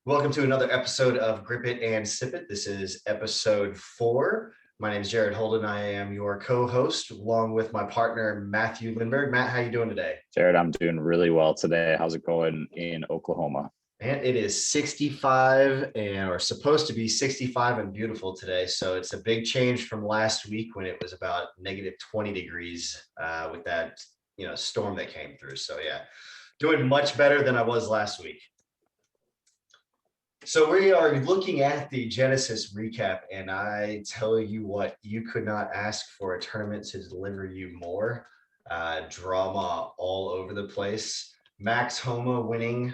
Welcome to another episode of Grip It and Sip It. This is episode 4. My name is Jared Holden. I am your co-host along with my partner, Matthew Lindberg. Matt, how you doing today? Jared, I'm doing really well today. How's it going in Oklahoma? And it is 65 or supposed to be 65 and beautiful today. So it's a big change from last week when it was about negative 20 degrees with that, storm that came through. So yeah, doing much better than I was last week. So we are looking at the Genesis recap, and I tell you what, you could not ask for a tournament to deliver you more drama all over the place. Max Homa winning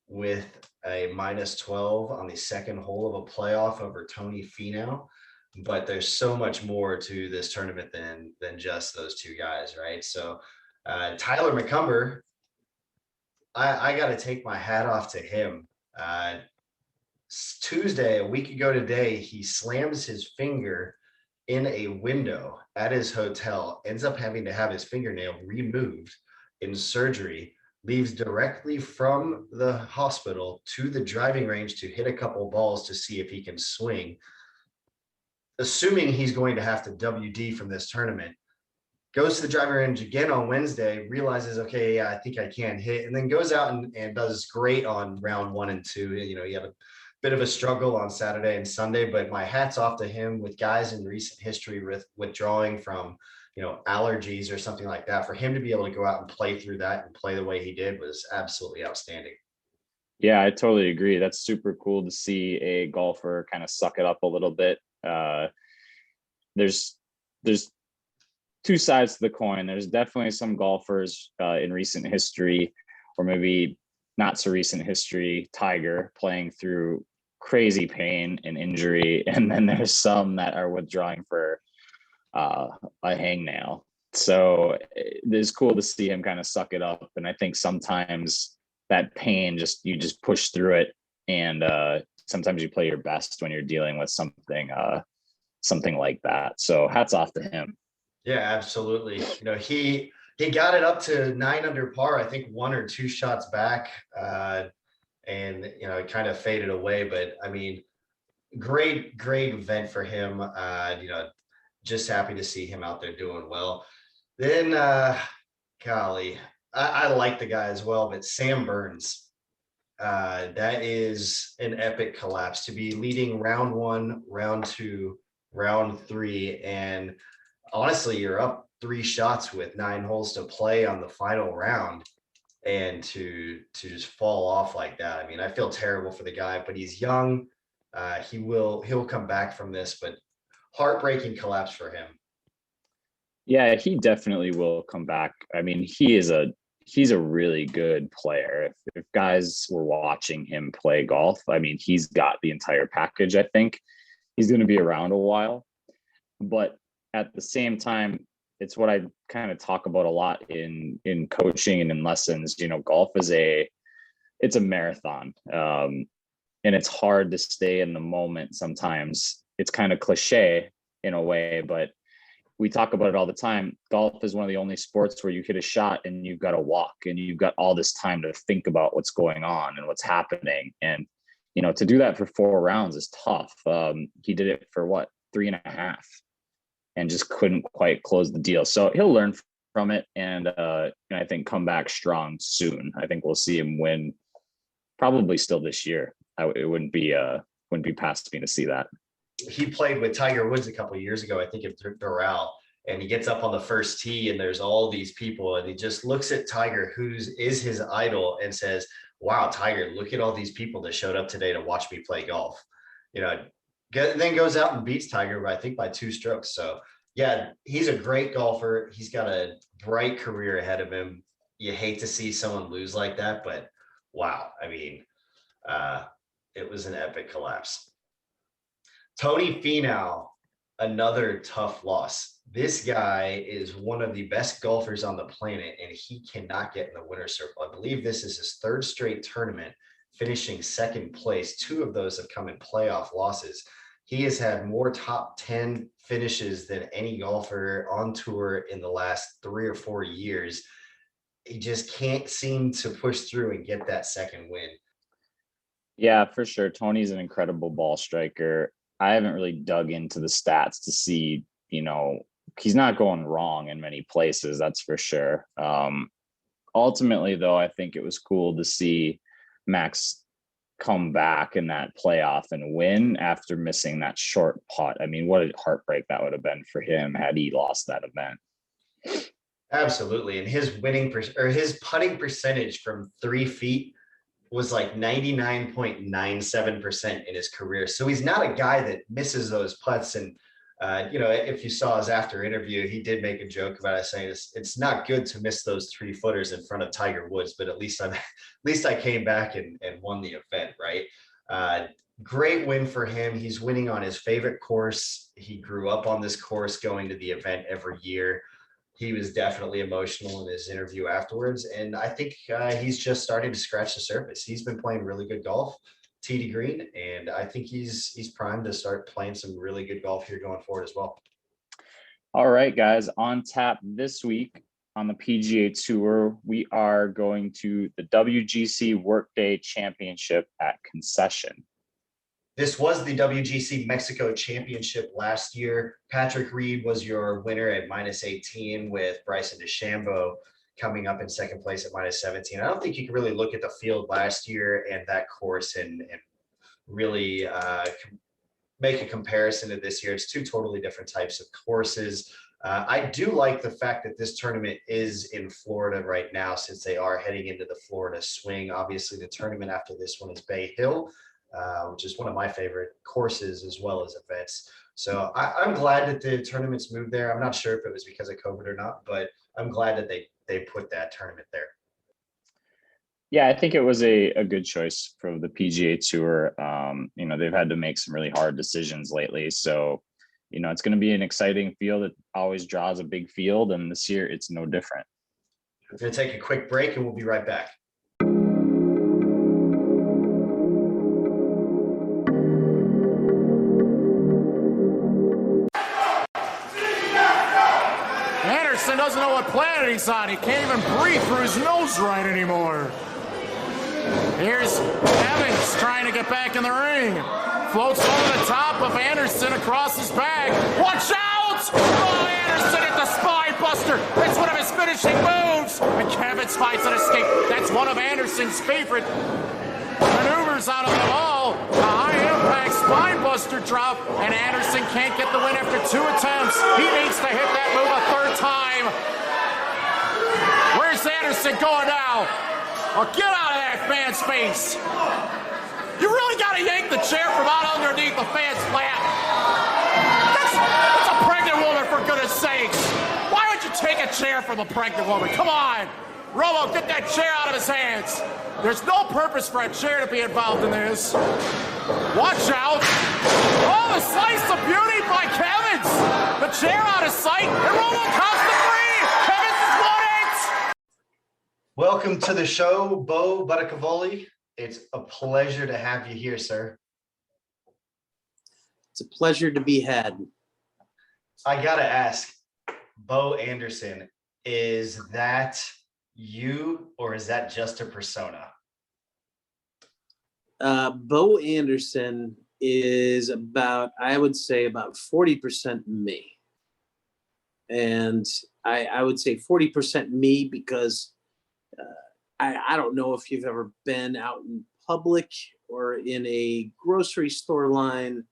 with a -12 on the second hole of a playoff over Tony Finau, but there's so much more to this tournament than just those two guys, right? So Tyler McCumber, I got to take my hat off to him. Tuesday, a week ago today, he slams his finger in a window at his hotel, ends up having to have his fingernail removed in surgery, leaves directly from the hospital to the driving range to hit a couple balls to see if he can swing, assuming he's going to have to WD from this tournament. Goes to the driving range again on Wednesday, realizes, okay, yeah, I think I can hit, and then goes out and does great on round 1 and 2. He had a bit of a struggle on Saturday and Sunday, but my hat's off to him. With guys in recent history with withdrawing from, allergies or something like that, for him to be able to go out and play through that and play the way he did was absolutely outstanding. Yeah, I totally agree. That's super cool to see a golfer kind of suck it up a little bit. There's two sides to the coin. There's definitely some golfers in recent history, or maybe not so recent history, Tiger, playing through crazy pain and injury, and then there's some that are withdrawing for a hangnail. So it's cool to see him kind of suck it up, and I think sometimes that pain you just push through it, and sometimes you play your best when you're dealing with something like that. So hats off to him. Yeah, absolutely. He got it up to 9 under par, I think 1 or 2 shots back, and it kind of faded away. But I mean, great event for him. Just happy to see him out there doing well. Then, golly, I like the guy as well, but Sam Burns, that is an epic collapse to be leading round 1, round 2, round 3, and honestly, you're up 3 shots with 9 holes to play on the final round, and to just fall off like that. I mean, I feel terrible for the guy, but he's young. He'll come back from this, but heartbreaking collapse for him. Yeah, he definitely will come back. I mean, he's a really good player. If guys were watching him play golf, I mean, he's got the entire package. I think he's going to be around a while, but at the same time, it's what I kind of talk about a lot in coaching and in lessons. Golf is it's a marathon, and it's hard to stay in the moment sometimes. It's kind of cliche in a way, but we talk about it all the time. Golf is one of the only sports where you hit a shot and you've got to walk, and you've got all this time to think about what's going on and what's happening. And, to do that for 4 rounds is tough. He did it for 3.5, and just couldn't quite close the deal. So he'll learn from it, and I think come back strong soon. I think we'll see him win probably still this year. It wouldn't be past me to see that. He played with Tiger Woods a couple of years ago, I think, at Doral, and he gets up on the first tee, and there's all these people, and he just looks at Tiger, who is his idol, and says, "Wow, Tiger, look at all these people that showed up today to watch me play golf." Then goes out and beats Tiger by 2 strokes. So yeah, he's a great golfer. He's got a bright career ahead of him. You hate to see someone lose like that, but wow, I mean, it was an epic collapse. Tony Finau, another tough loss. This guy is one of the best golfers on the planet, and he cannot get in the winner's circle. I believe this is his 3rd straight tournament, finishing 2nd place. 2 of those have come in playoff losses. He has had more top 10 finishes than any golfer on tour in the last 3 or 4 years. He just can't seem to push through and get that second win. Yeah, for sure. Tony's an incredible ball striker. I haven't really dug into the stats to see, he's not going wrong in many places, that's for sure. Ultimately, though, I think it was cool to see Max come back in that playoff and win after missing that short putt. I mean, what a heartbreak that would have been for him had he lost that event. Absolutely. And his his putting percentage from 3 feet was like 99.97% in his career. So he's not a guy that misses those putts. And, if you saw his after interview, he did make a joke about it, saying it's not good to miss those 3-footers in front of Tiger Woods, but at least I came back and won the event, right? Great win for him. He's winning on his favorite course. He grew up on this course, going to the event every year. He was definitely emotional in his interview afterwards. And I think he's just starting to scratch the surface. He's been playing really good golf, tee to green, and I think he's primed to start playing some really good golf here going forward as well. All right, guys, on tap this week on the PGA Tour, we are going to the WGC Workday Championship at Concession. This was the WGC Mexico Championship last year. Patrick Reed was your winner at -18, with Bryson DeChambeau coming up in second place at -17. I don't think you can really look at the field last year and that course and really make a comparison to this year. It's two totally different types of courses. I do like the fact that this tournament is in Florida right now, since they are heading into the Florida swing. Obviously, the tournament after this one is Bay Hill, which is one of my favorite courses as well as events. So I'm glad that the tournaments moved there. I'm not sure if it was because of COVID or not, but I'm glad that they put that tournament there. Yeah, I think it was a good choice for the PGA Tour. They've had to make some really hard decisions lately. So, it's going to be an exciting field. It always draws a big field, and this year it's no different. We're going to take a quick break, and we'll be right back. Anderson doesn't know what planet he's on. He can't even breathe through his nose right anymore. Here's Evans trying to get back in the ring. Floats over the top of Anderson across his back. Watch out! Oh, Anderson at the spine buster. That's one of his finishing moves. And Kevitz fights an escape. That's one of Anderson's favorite maneuvers out of them all. A high-impact spine buster drop, and Anderson can't get the win after 2 attempts. He needs to hit that move a 3rd time. Where's Anderson going now? Oh, get out of that fan's face. You really got to yank the chair from out underneath the fan's lap. That's a pregnant woman, for goodness sakes. Why would you take a chair from a pregnant woman? Come on. Romo, get that chair out of his hands. There's no purpose for a chair to be involved in this. Watch out. Oh, the slice of beauty by Kevitz. The chair out of sight, and Romo counts the 3. Kevitz has won it. Welcome to the show, Beau Buttacavoli. It's a pleasure to have you here, sir. It's a pleasure to be had. I got to ask, Beau Anderson, is that you, or is that just a persona? Beau Anderson is I would say about 40% me. And I would say 40% me because I don't know if you've ever been out in public or in a grocery store line,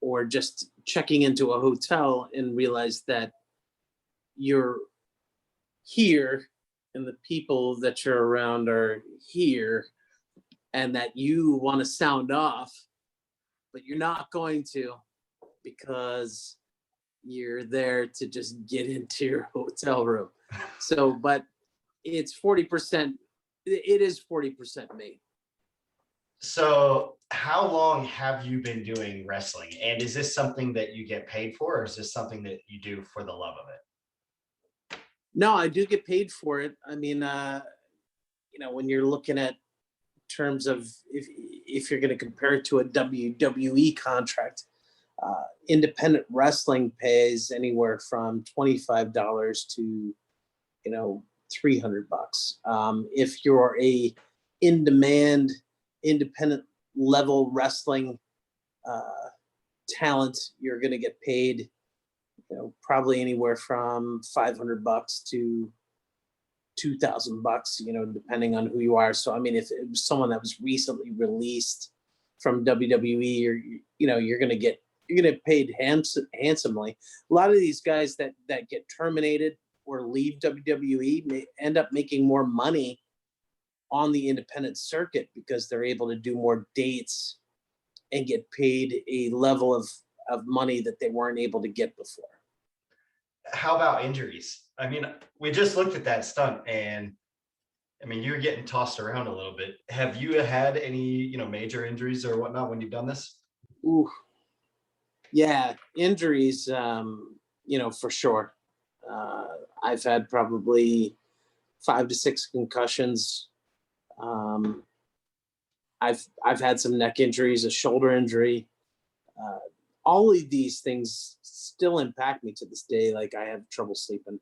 or just checking into a hotel and realize that you're here and the people that you're around are here, and that you want to sound off, but you're not going to, because you're there to just get into your hotel room. So, but it's 40%, it is 40% me. So how long have you been doing wrestling? And is this something that you get paid for, or is this something that you do for the love of it? No, I do get paid for it. I mean, when you're looking at terms of if you're going to compare it to a WWE contract, independent wrestling pays anywhere from $25 to, $300. If you're a in-demand, independent level wrestling talent, you're going to get paid, probably anywhere from $500 to $2,000, depending on who you are. So, I mean, if it was someone that was recently released from WWE, or you're going to get paid handsomely. A lot of these guys that get terminated or leave WWE may end up making more money on the independent circuit because they're able to do more dates and get paid a level of money that they weren't able to get before. How about injuries? I mean, we just looked at that stunt, and I mean, you're getting tossed around a little bit. Have you had any, major injuries or whatnot when you've done this? Ooh, yeah, injuries, for sure. I've had probably 5 to 6 concussions. I've had some neck injuries, a shoulder injury. All of these things still impact me to this day. Like, I have trouble sleeping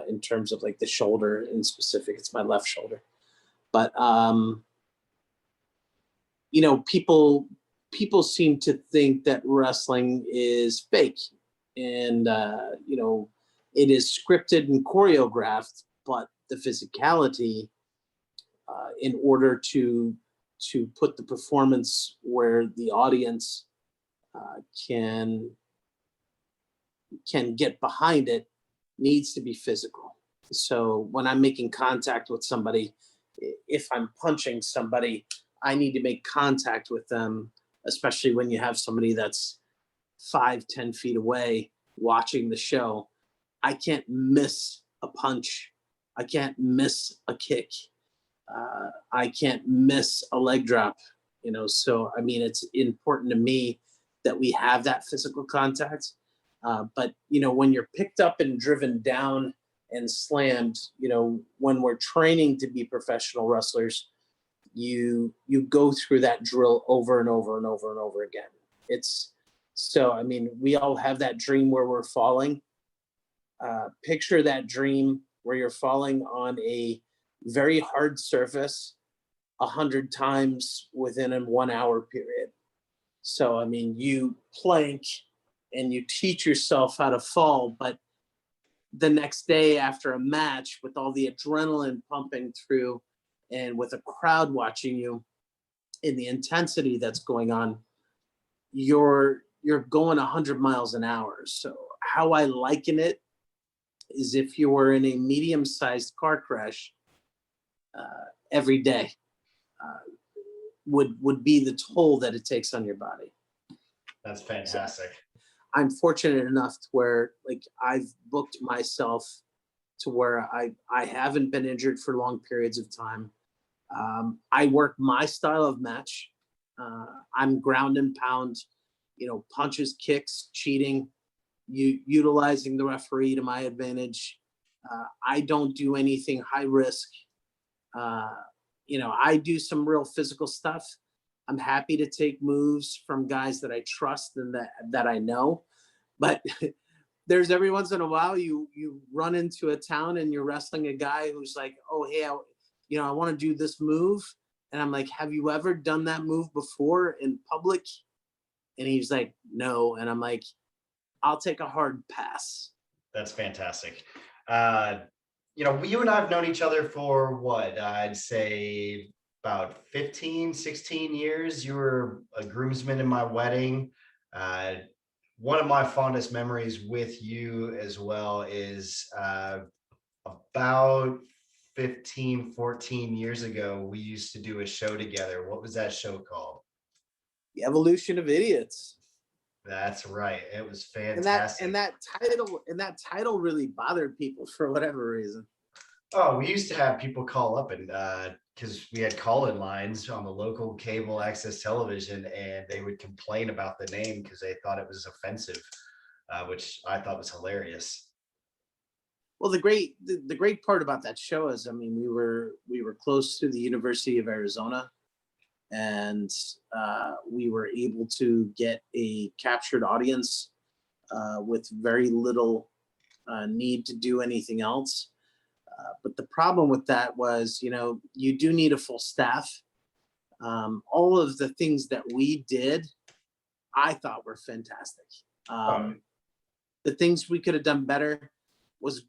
in terms of like the shoulder in specific. It's my left shoulder. But, people seem to think that wrestling is fake, and, it is scripted and choreographed, but the physicality in order to put the performance where the audience can get behind it needs to be physical. So when I'm making contact with somebody, if I'm punching somebody, I need to make contact with them, especially when you have somebody that's 5-10 feet away watching the show. I can't miss a punch. I can't miss a kick. I can't miss a leg drop, so, I mean, it's important to me that we have that physical contact. But, when you're picked up and driven down and slammed, when we're training to be professional wrestlers, you go through that drill over and over and over and over again. So, I mean, we all have that dream where we're falling. Picture that dream where you're falling on a very hard surface 100 times within a 1 hour period. So, I mean, you plank and you teach yourself how to fall, but the next day after a match, with all the adrenaline pumping through and with a crowd watching you and the intensity that's going on, you're going 100 miles an hour. So how I liken it is if you were in a medium-sized car crash every day, would be the toll that it takes on your body. That's fantastic. So I'm fortunate enough to where, like, I've booked myself to where I haven't been injured for long periods of time. I work my style of match. I'm ground and pound, punches, kicks, cheating, utilizing the referee to my advantage. I don't do anything high risk. I do some real physical stuff. I'm happy to take moves from guys that I trust and that I know. But there's every once in a while you run into a town and you're wrestling a guy who's like, oh, hey, I want to do this move. And I'm like, have you ever done that move before in public? And he's like, no. And I'm like, I'll take a hard pass. That's fantastic. You and I have known each other for what, I'd say about 15, 16 years. You were a groomsman in my wedding. One of my fondest memories with you as well is about 15, 14 years ago, we used to do a show together. What was that show called? The Evolution of Idiots. That's right. It was fantastic. And that title really bothered people for whatever reason. Oh, we used to have people call up and because we had call-in lines on the local cable access television, and they would complain about the name because they thought it was offensive, which I thought was hilarious. Well, the great part about that show is, I mean, we were close to the University of Arizona, and we were able to get a captured audience with very little need to do anything else. But the problem with that was, you do need a full staff. All of the things that we did, I thought were fantastic. The things we could have done better was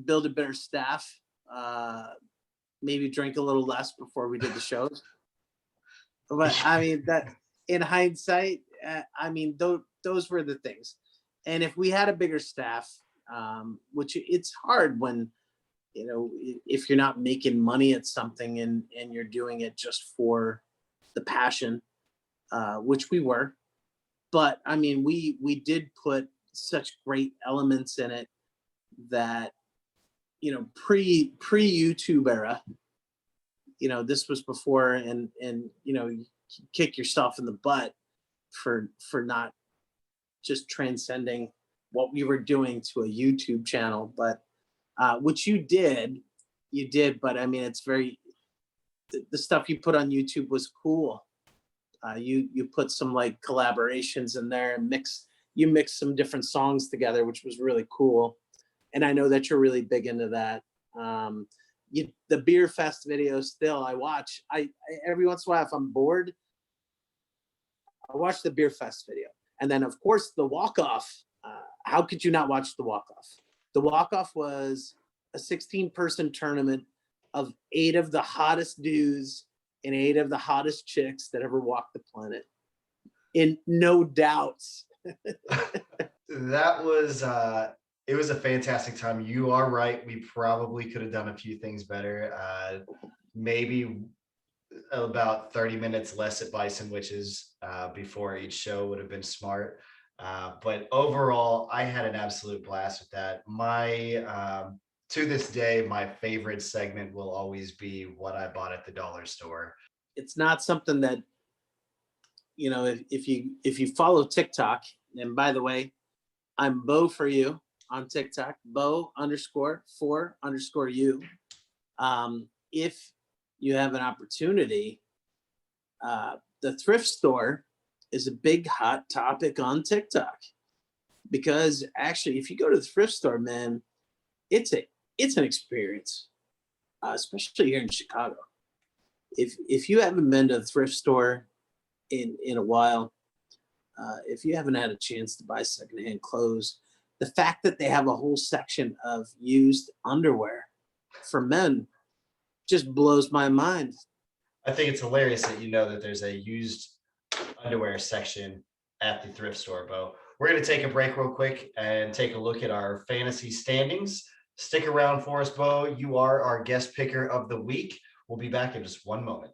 build a better staff, maybe drink a little less before we did the shows. But I mean, that in hindsight, those were the things. And if we had a bigger staff, which it's hard when, if you're not making money at something and you're doing it just for the passion, which we were. But I mean, we did put such great elements in it that, pre YouTube era, this was before, and you kick yourself in the butt for not just transcending what we were doing to a YouTube channel, but which you did, but I mean, it's the stuff you put on YouTube was cool. You put some like collaborations in there and you mix some different songs together, which was really cool. And I know that you're really big into that. The Beer Fest video still I watch. I every once in a while, if I'm bored, I watch the Beer Fest video. And then of course the walk-off. How could you not watch the walk-off? The walk-off was a 16-person tournament of 8 of the hottest dudes and 8 of the hottest chicks that ever walked the planet. In no doubts. That was it was a fantastic time. You are right. We probably could have done a few things better. Maybe about 30 minutes less at Bison Witches before each show would have been smart. But overall, I had an absolute blast with that. To this day, my favorite segment will always be what I bought at the dollar store. It's not something that, if you follow TikTok, and by the way, I'm Beau for you on TikTok, Beau_4_you. If you have an opportunity, the thrift store is a big hot topic on TikTok, because actually, if you go to the thrift store, man, it's an experience, especially here in Chicago. If you haven't been to the thrift store in a while, if you haven't had a chance to buy secondhand clothes, the fact that they have a whole section of used underwear for men just blows my mind. I think it's hilarious that that there's a used underwear section at the thrift store, Beau. We're going to take a break real quick and take a look at our fantasy standings. Stick around for us, Beau. You are our guest picker of the week. We'll be back in just one moment.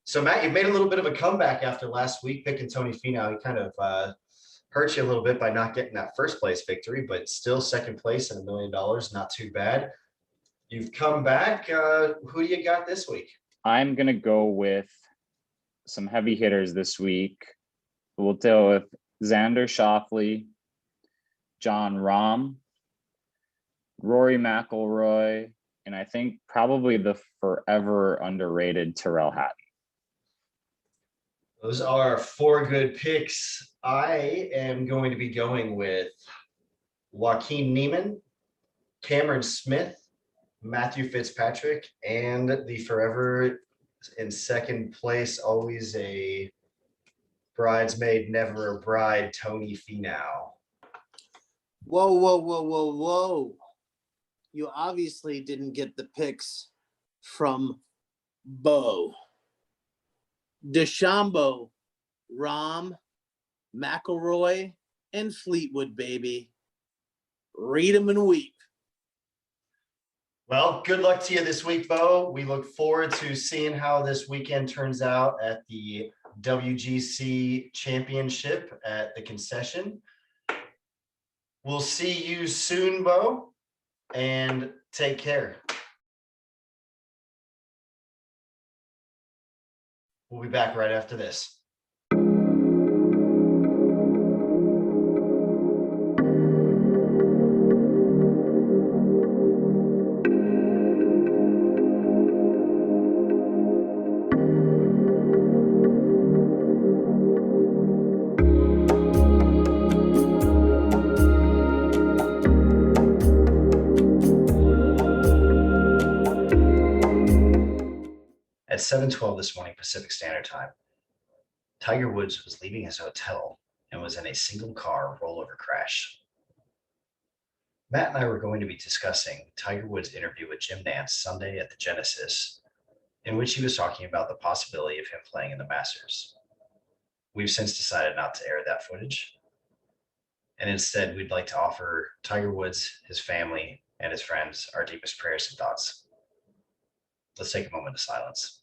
So, Matt, you made a little bit of a comeback after last week picking Tony Finau. He kind of hurt you a little bit by not getting that first place victory, but still second place and $1 million. Not too bad. You've come back. Who do you got this week? I'm going to go with some heavy hitters this week. We'll deal with Xander Schauffele, John Rahm, Rory McIlroy, and I think probably the forever underrated Tyrrell Hatton. Those are 4 good picks. I am going to be going with Joaquin Niemann, Cameron Smith, Matthew Fitzpatrick, and the forever in second place, always a bridesmaid, never a bride, Tony Finau. Whoa. You obviously didn't get the picks from Beau. DeChambeau, Rahm, McIlroy, and Fleetwood, baby. Read them and weep. Well, good luck to you this week, Beau. We look forward to seeing how this weekend turns out at the WGC Championship at the concession. We'll see you soon, Beau, and take care. We'll be back right after this. At 7:12 this morning Pacific Standard Time, Tiger Woods was leaving his hotel and was in a single car rollover crash. Matt and I were going to be discussing Tiger Woods' interview with Jim Nantz Sunday at the Genesis, in which he was talking about the possibility of him playing in the Masters. We've since decided not to air that footage, and instead we'd like to offer Tiger Woods, his family, and his friends our deepest prayers and thoughts. Let's take a moment of silence.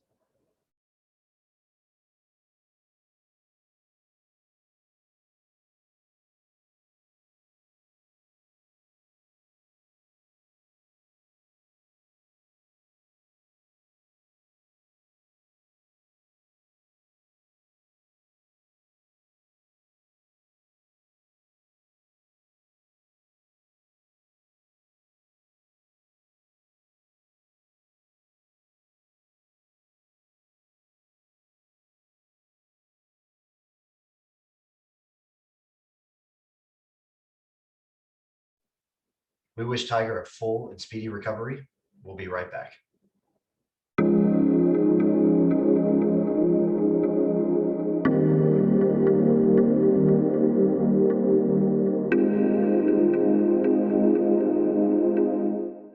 We wish Tiger a full and speedy recovery. We'll be right back.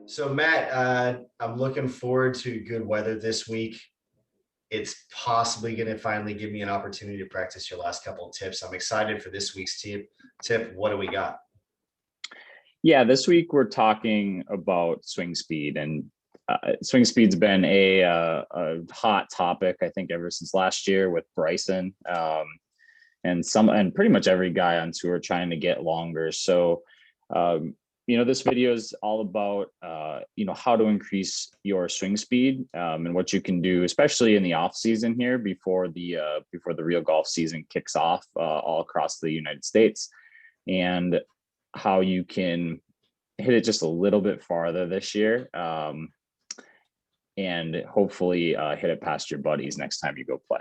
So Matt, I'm looking forward to good weather this week. It's possibly going to finally give me an opportunity to practice your last couple of tips. I'm excited for this week's tip. What do we got? Yeah, this week we're talking about swing speed, and swing speed's been a hot topic, I think, ever since last year with Bryson, and pretty much every guy on tour trying to get longer. So, this video is all about how to increase your swing speed and what you can do, especially in the off season here before the real golf season kicks off all across the United States, and how you can hit it just a little bit farther this year, and hopefully hit it past your buddies next time you go play.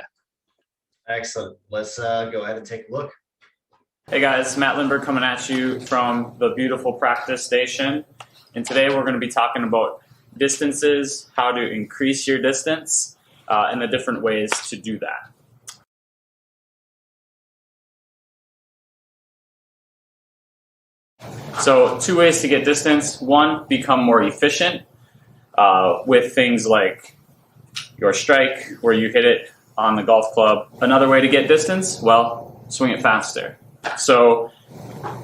Excellent. Let's go ahead and take a look. Hey guys, Matt Lindbergh coming at you from the beautiful practice station. And today we're going to be talking about distances, how to increase your distance, and the different ways to do that. So 2 ways to get distance. 1, become more efficient with things like your strike, where you hit it on the golf club. Another way to get distance, well, swing it faster. So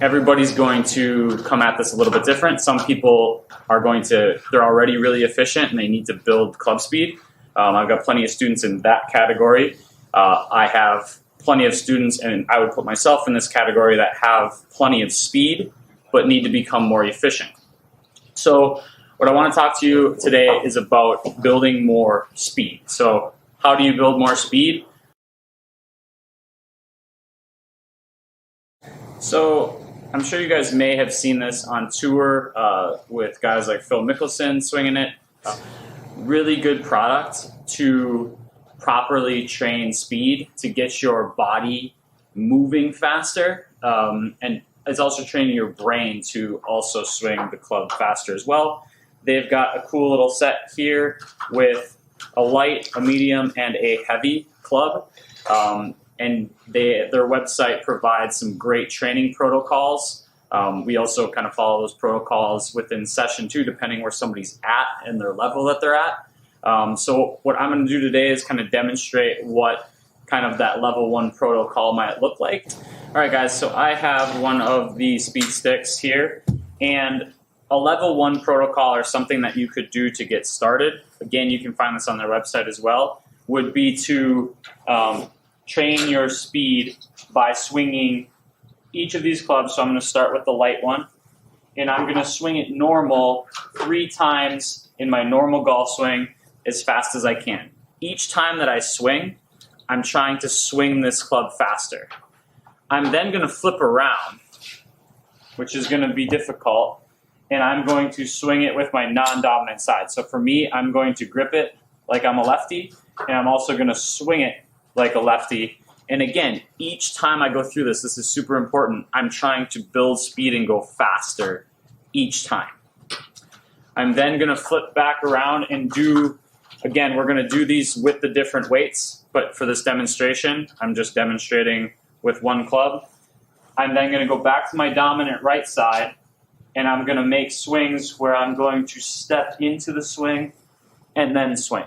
everybody's going to come at this a little bit different. Some people they're already really efficient and they need to build club speed. I've got plenty of students in that category. I have plenty of students, and I would put myself in this category, that have plenty of speed but need to become more efficient. So what I want to talk to you today is about building more speed. So how do you build more speed? So I'm sure you guys may have seen this on tour with guys like Phil Mickelson swinging it. Really good product to properly train speed, to get your body moving faster, and it's also training your brain to also swing the club faster as well. They've got a cool little set here with a light, a medium, and a heavy club. And their website provides some great training protocols. We also kind of follow those protocols within session too, depending where somebody's at and their level that they're at. So what I'm going to do today is kind of demonstrate what kind of that level 1 protocol might look like. All right, guys, so I have one of the speed sticks here, and a level 1 protocol, or something that you could do to get started, again, you can find this on their website as well, would be to train your speed by swinging each of these clubs. So I'm going to start with the light one, and I'm going to swing it normal 3 times in my normal golf swing as fast as I can. Each time that I swing, I'm trying to swing this club faster. I'm then going to flip around, which is going to be difficult, and I'm going to swing it with my non-dominant side. So for me, I'm going to grip it like I'm a lefty, and I'm also going to swing it like a lefty. And again, each time I go through this is super important, I'm trying to build speed and go faster each time. I'm then going to flip back around and do Again, we're going to do these with the different weights, but for this demonstration, I'm just demonstrating with one club. I'm then going to go back to my dominant right side, and I'm going to make swings where I'm going to step into the swing and then swing.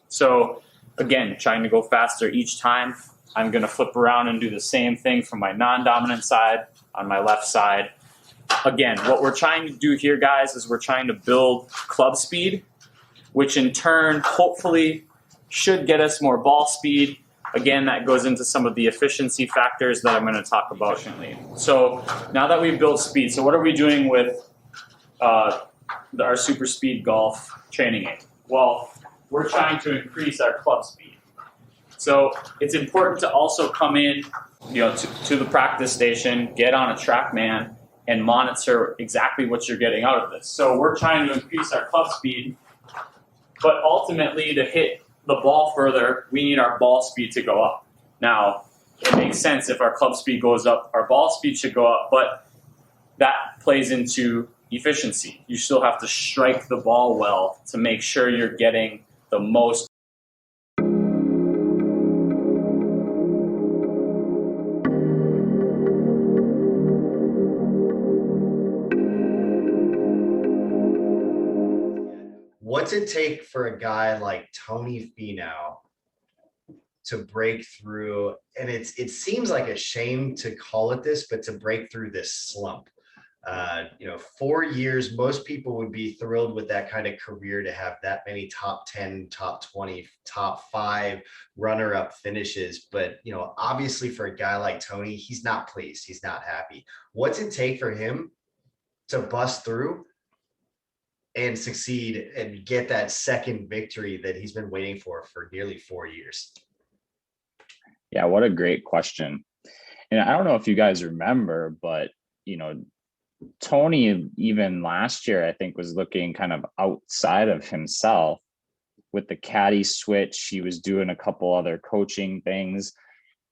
So again, trying to go faster each time. I'm going to flip around and do the same thing from my non-dominant side on my left side. Again, what we're trying to do here, guys, is we're trying to build club speed, which in turn, hopefully, should get us more ball speed. Again, that goes into some of the efficiency factors that I'm going to talk about shortly. So now that we've built speed, so what are we doing with our super speed golf training aid? Well, we're trying to increase our club speed. So it's important to also come in, to the practice station, get on a TrackMan, and monitor exactly what you're getting out of this. So we're trying to increase our club speed, but ultimately to hit the ball further, we need our ball speed to go up. Now, it makes sense if our club speed goes up, our ball speed should go up, but that plays into efficiency. You still have to strike the ball well to make sure you're getting the most. What's it take for a guy like Tony Finau to break through? And it seems like a shame to call it this, but to break through this slump. 4 years, most people would be thrilled with that kind of career to have that many top 10, top 20, top 5 runner-up finishes. But, obviously for a guy like Tony, he's not pleased. He's not happy. What's it take for him to bust through and succeed and get that second victory that he's been waiting for nearly 4 years? Yeah, what a great question. And I don't know if you guys remember, but, Tony, even last year, I think was looking kind of outside of himself with the caddy switch. He was doing a couple other coaching things.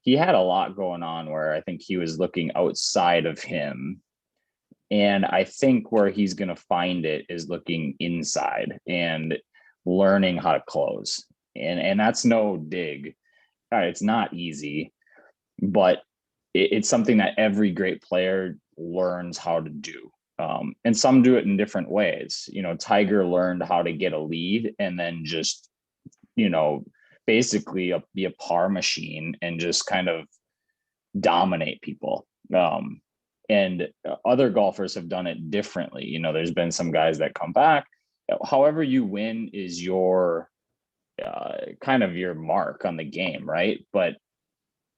He had a lot going on where I think he was looking outside of him. And I think where he's going to find it is looking inside and learning how to close. And that's no dig. It's not easy, but it's something that every great player learns how to do. And some do it in different ways. Tiger learned how to get a lead and then just, basically be a par machine and just kind of dominate people. And other golfers have done it differently. There's been some guys that come back. However you win is your kind of your mark on the game, right? But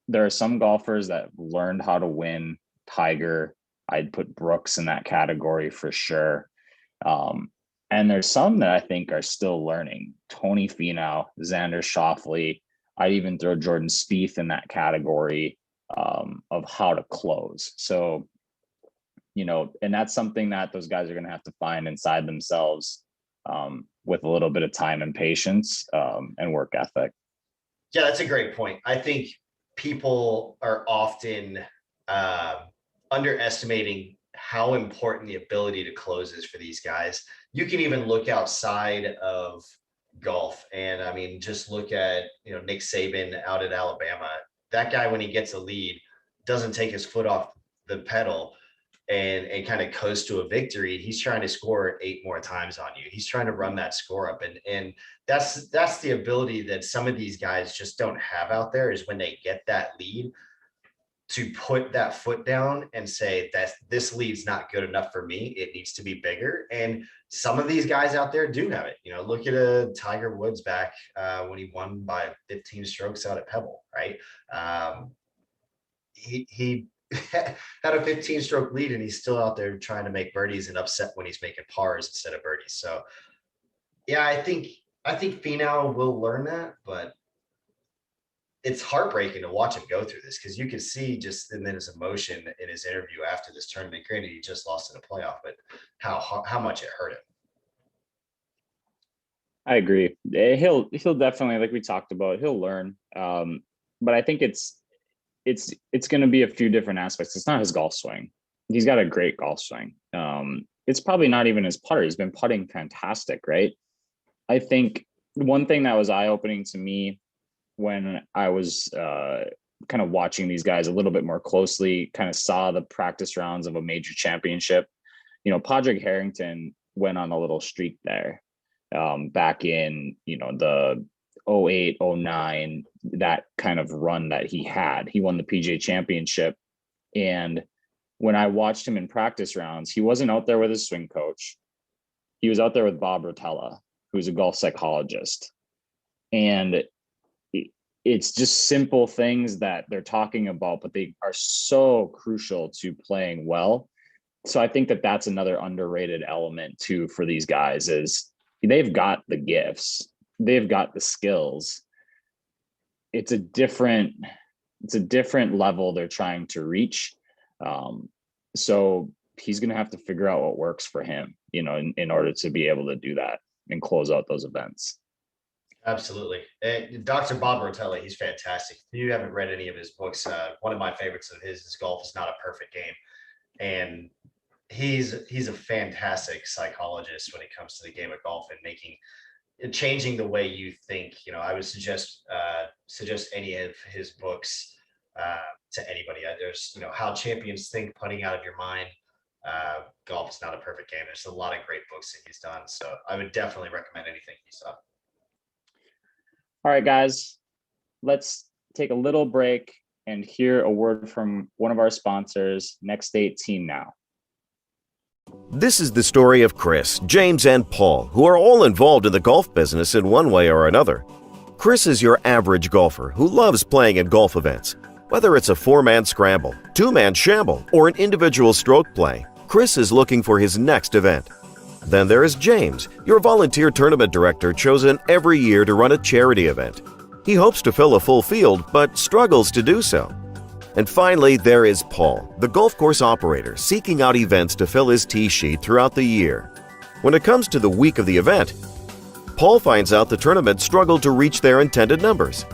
there are some golfers that learned how to win. Tiger, I'd put Brooks in that category for sure. And there's some that I think are still learning. Tony Finau, Xander Schauffele. I'd even throw Jordan Spieth in that category of how to close. So, and that's something that those guys are going to have to find inside themselves with a little bit of time and patience and work ethic. Yeah, that's a great point. I think people are often underestimating how important the ability to close is for these guys. You can even look outside of golf. And I mean, just look at, Nick Saban out at Alabama. That guy, when he gets a lead, doesn't take his foot off the pedal and kind of coast to a victory. He's trying to score 8 more times on you. He's trying to run that score up. And that's the ability that some of these guys just don't have out there, is when they get that lead, to put that foot down and say that this lead's not good enough for me. It needs to be bigger. And some of these guys out there do have it. Look at a Tiger Woods back when he won by 15 strokes out at Pebble, right? He had a 15-stroke lead, and he's still out there trying to make birdies and upset when he's making pars instead of birdies. So, yeah, I think Finau will learn that, but it's heartbreaking to watch him go through this, because you can see just in his emotion in his interview after this tournament. Granted, he just lost in a playoff, but how much it hurt him. I agree. He'll definitely, like we talked about, he'll learn. But I think it's going to be a few different aspects. It's not his golf swing. He's got a great golf swing. It's probably not even his putter. He's been putting fantastic, right? I think one thing that was eye-opening to me when I was kind of watching these guys a little bit more closely, kind of saw the practice rounds of a major championship. Padraig Harrington went on a little streak there back in, the 08, 09, that kind of run that he had. He won the PGA championship. And when I watched him in practice rounds, he wasn't out there with his swing coach. He was out there with Bob Rotella, who's a golf psychologist. And it's just simple things that they're talking about, but they are so crucial to playing well. So I think that that's another underrated element too for these guys is they've got the gifts, they've got the skills. It's a different level they're trying to reach. So he's going to have to figure out what works for him, in order to be able to do that and close out those events. Absolutely. Dr. Bob Rotella, he's fantastic. If you haven't read any of his books, one of my favorites of his is Golf is Not a Perfect Game. And he's a fantastic psychologist when it comes to the game of golf and changing the way you think. I would suggest any of his books to anybody. There's, How Champions Think, Putting Out of Your Mind. Golf is Not a Perfect Game. There's a lot of great books that he's done. So I would definitely recommend anything he's done. All right, guys, let's take a little break and hear a word from one of our sponsors, Next 18 Now. This is the story of Chris, James, and Paul, who are all involved in the golf business in one way or another. Chris is your average golfer who loves playing in golf events. Whether it's a 4-man scramble, 2-man shamble, or an individual stroke play, Chris is looking for his next event. Then there is James, your volunteer tournament director chosen every year to run a charity event. He hopes to fill a full field, but struggles to do so. And finally, there is Paul, the golf course operator seeking out events to fill his tee sheet throughout the year. When it comes to the week of the event, Paul finds out the tournament struggled to reach their intended numbers.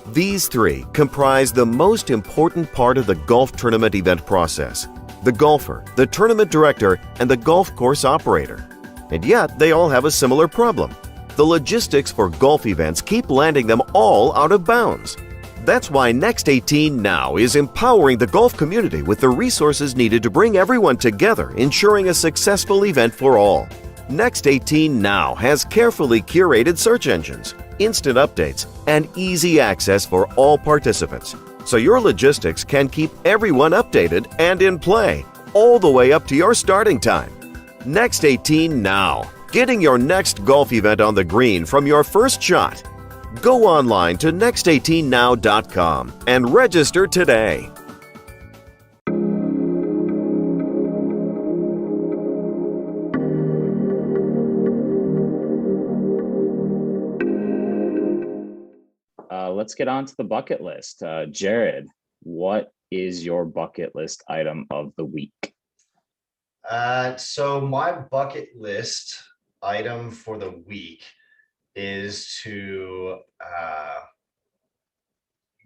These three comprise the most important part of the golf tournament event process: the golfer, the tournament director, and the golf course operator. And yet, they all have a similar problem. The logistics for golf events keep landing them all out of bounds. That's why Next 18 Now is empowering the golf community with the resources needed to bring everyone together, ensuring a successful event for all. Next 18 Now has carefully curated search engines, instant updates, and easy access for all participants, so your logistics can keep everyone updated and in play, all the way up to your starting time. Next 18 Now, getting your next golf event on the green from your first shot. Go online to next18now.com and register today. Let's get on to the bucket list. Jared, what is your bucket list item of the week? So my bucket list item for the week is to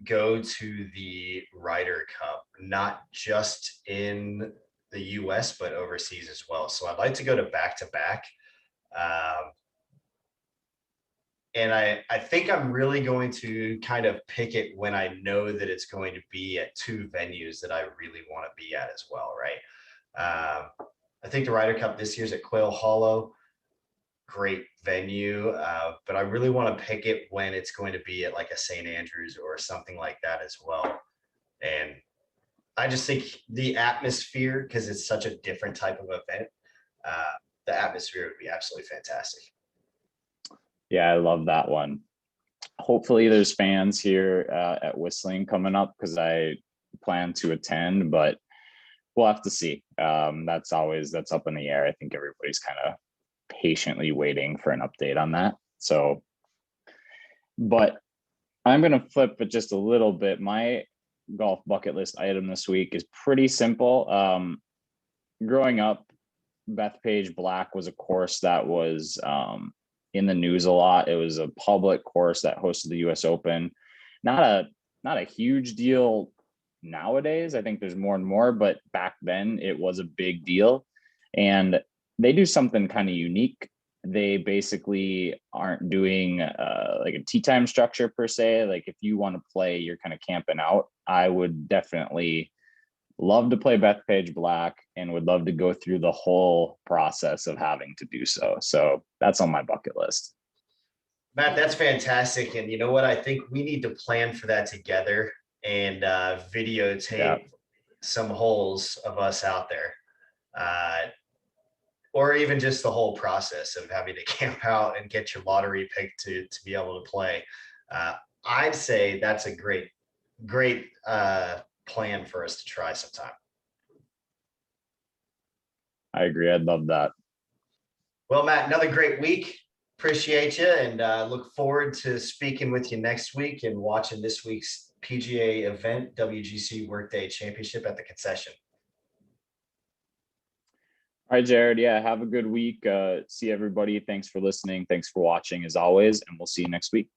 go to the Ryder Cup, not just in the US, but overseas as well. So I'd like to go to back-to-back. And I think I'm really going to kind of pick it when I know that it's going to be at two venues that I really want to be at as well, right? I think the Ryder Cup this year's at Quail Hollow, great venue, but I really want to pick it when it's going to be at like a St. Andrews or something like that as well. And I just think the atmosphere, because it's such a different type of event, the atmosphere would be absolutely fantastic. Yeah, I love that one. Hopefully there's fans here at Whistling coming up, because I plan to attend, but we'll have to see. That's up in the air. I think everybody's kind of patiently waiting for an update on that. So, but I'm going to flip it just a little bit. My golf bucket list item this week is pretty simple. Growing up, Bethpage Black was a course that was in the news a lot. It was a public course that hosted the US Open. Not a huge deal nowadays. I think there's more and more, but back then it was a big deal. And they do something kind of unique they basically aren't doing like a tee time structure per se. Like if you want to play, you're kind of camping out. I would definitely love to play Bethpage Black and would love to go through the whole process of having to do so. So that's on my bucket list. Matt, that's fantastic. And you know what? I think we need to plan for that together and videotape some holes of us out there. Or even just the whole process of having to camp out and get your lottery pick to be able to play. I'd say that's a great plan for us to try sometime. I agree. I'd love that. Well, Matt, another great week. Appreciate you, and look forward to speaking with you next week and watching this week's PGA event, WGC Workday Championship at the Concession. All right, Jared. Yeah, have a good week. See everybody. Thanks for listening. Thanks for watching as always, and we'll see you next week.